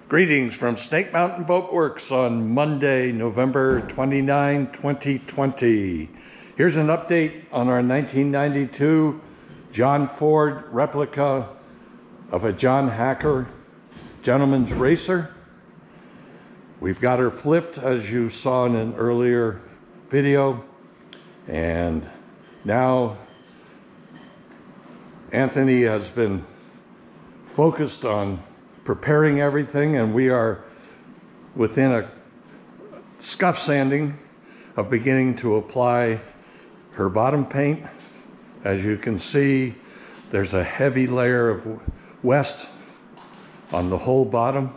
Greetings from Snake Mountain Boatworks on Monday, November 29, 2020. Here's an update on our 1992 John Ford replica of a John Hacker gentleman's racer. We've got her flipped, as you saw in an earlier video, and now Anthony has been focused on preparing everything, and we are within a scuff sanding of beginning to apply her bottom paint. As you can see, there's a heavy layer of West on the whole bottom.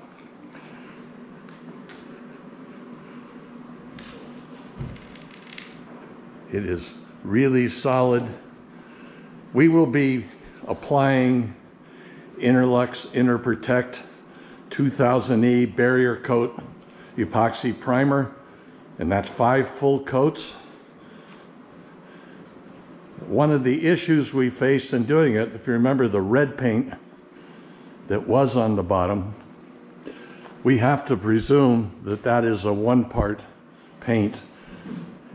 It is really solid. We will be applying Interlux Interprotect 2000E barrier coat epoxy primer, and that's 5 full coats. One of the issues we faced in doing it, if you remember the red paint that was on the bottom, we have to presume that that is a 1-part paint,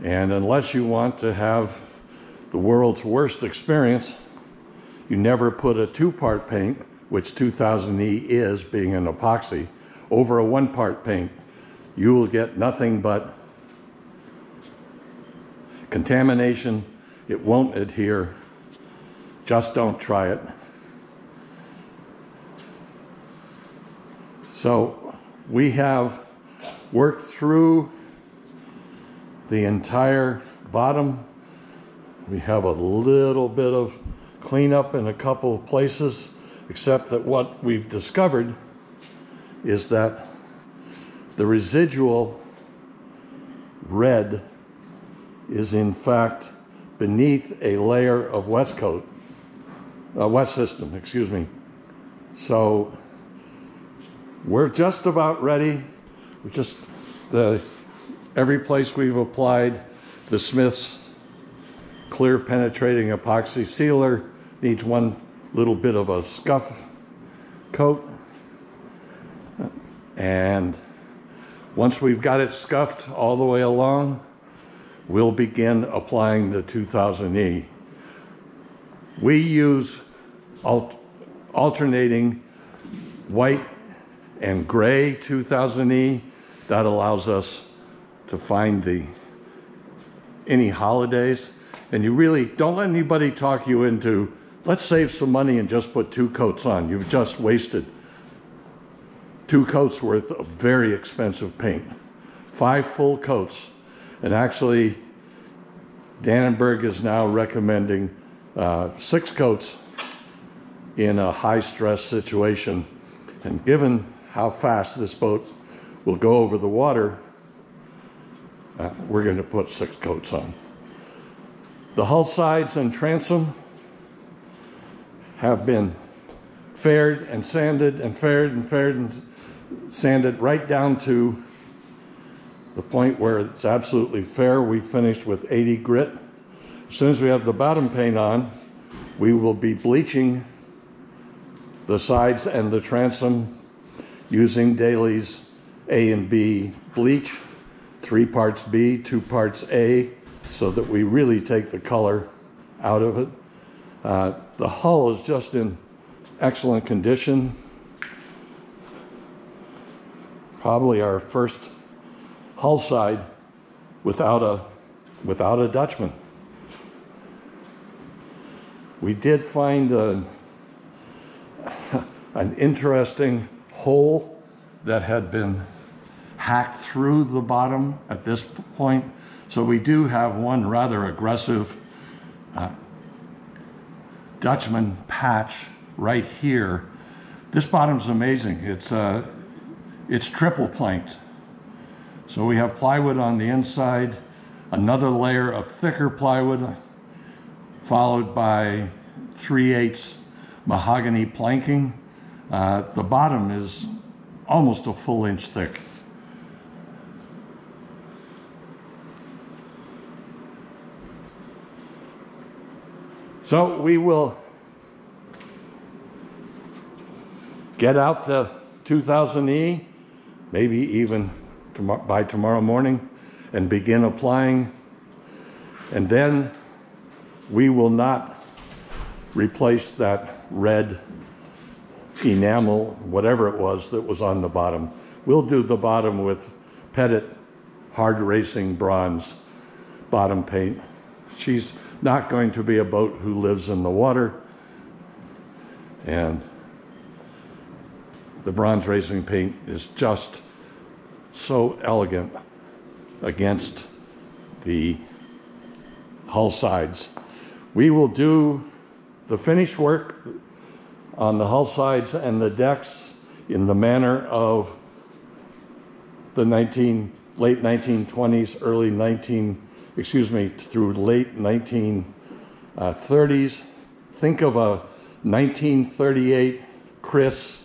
and unless you want to have the world's worst experience, you never put a 2-part paint, which 2000E is, being an epoxy, over a 1-part paint. You will get nothing but contamination. It won't adhere. Just don't try it. So we have worked through the entire bottom. We have a little bit of cleanup in a couple of places, except that what we've discovered is that the residual red is in fact beneath a layer of wet system, excuse me. So we're just about ready. Every place we've applied the Smith's clear penetrating epoxy sealer needs one little bit of a scuff coat, and once we've got it scuffed all the way along, we'll begin applying the 2000E. We use alternating white and gray 2000E. That allows us to find any holidays, and you really don't let anybody talk you into, let's save some money and just put 2 coats on. You've just wasted 2 coats worth of very expensive paint. 5 full coats. And actually, Dannenberg is now recommending 6 coats in a high-stress situation. And given how fast this boat will go over the water, we're going to put 6 coats on. The hull sides and transom have been faired and sanded and faired and sanded right down to the point where it's absolutely fair. We finished with 80 grit. As soon as we have the bottom paint on, we will be bleaching the sides and the transom using Daly's A and B bleach, 3 parts B, 2 parts A, so that we really take the color out of it. The hull is just in excellent condition. Probably our first hull side without a Dutchman. We did find an interesting hole that had been hacked through the bottom at this point. So we do have one rather aggressive Dutchman patch right here. This bottom's amazing. It's triple planked. So we have plywood on the inside, another layer of thicker plywood, followed by 3/8 mahogany planking. The bottom is almost a full inch thick. So we will get out the 2000E, maybe even by tomorrow morning, and begin applying. And then we will not replace that red enamel, whatever it was that was on the bottom. We'll do the bottom with Pettit hard racing bronze bottom paint. She's not going to be a boat who lives in the water, and the bronze racing paint is just so elegant against the hull sides. We will do the finish work on the hull sides and the decks in the manner of the late 1920s, through late 1930s. Think of a 1938 Chris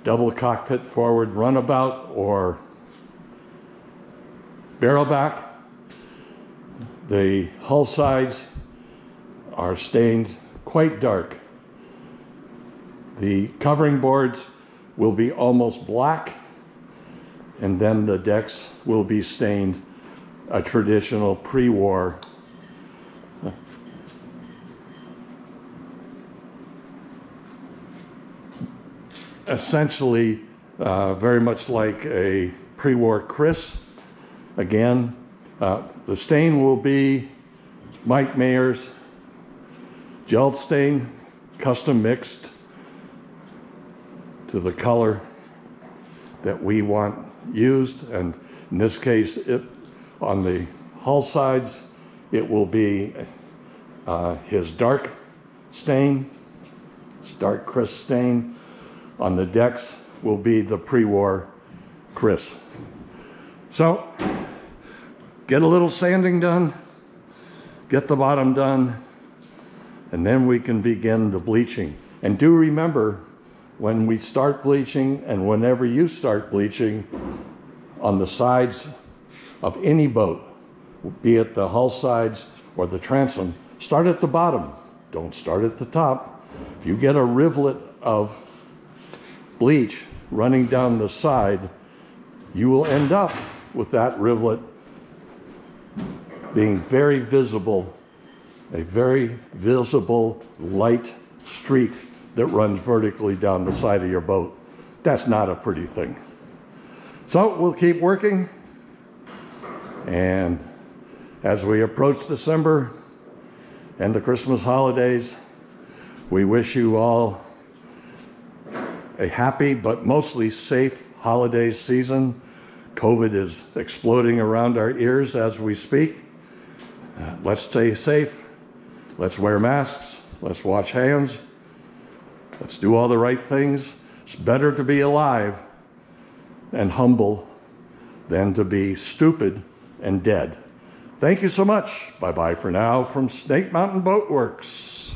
double cockpit forward runabout or barrelback. The hull sides are stained quite dark. The covering boards will be almost black, and then the decks will be stained a traditional pre-war essentially very much like a pre-war Chris. Again, the stain will be Mike Mayer's gel stain, custom mixed to the color that we want used. And in this case, on the hull sides, it will be his dark stain, his dark Chris stain. On the decks will be the pre-war Chris. So, get a little sanding done, get the bottom done, and then we can begin the bleaching. And do remember, when we start bleaching, and whenever you start bleaching on the sides of any boat, be it the hull sides or the transom, start at the bottom. Don't start at the top. If you get a rivulet of bleach running down the side, you will end up with that rivulet being very visible, a very visible light streak that runs vertically down the side of your boat. That's not a pretty thing. So we'll keep working, and as we approach December and the Christmas holidays, we wish you all a happy but mostly safe holiday season. COVID is exploding around our ears as we speak. Let's stay safe. Let's wear masks. Let's wash hands. Let's do all the right things. It's better to be alive and humble than to be stupid and dead. Thank you so much. Bye-bye for now from Snake Mountain Boatworks.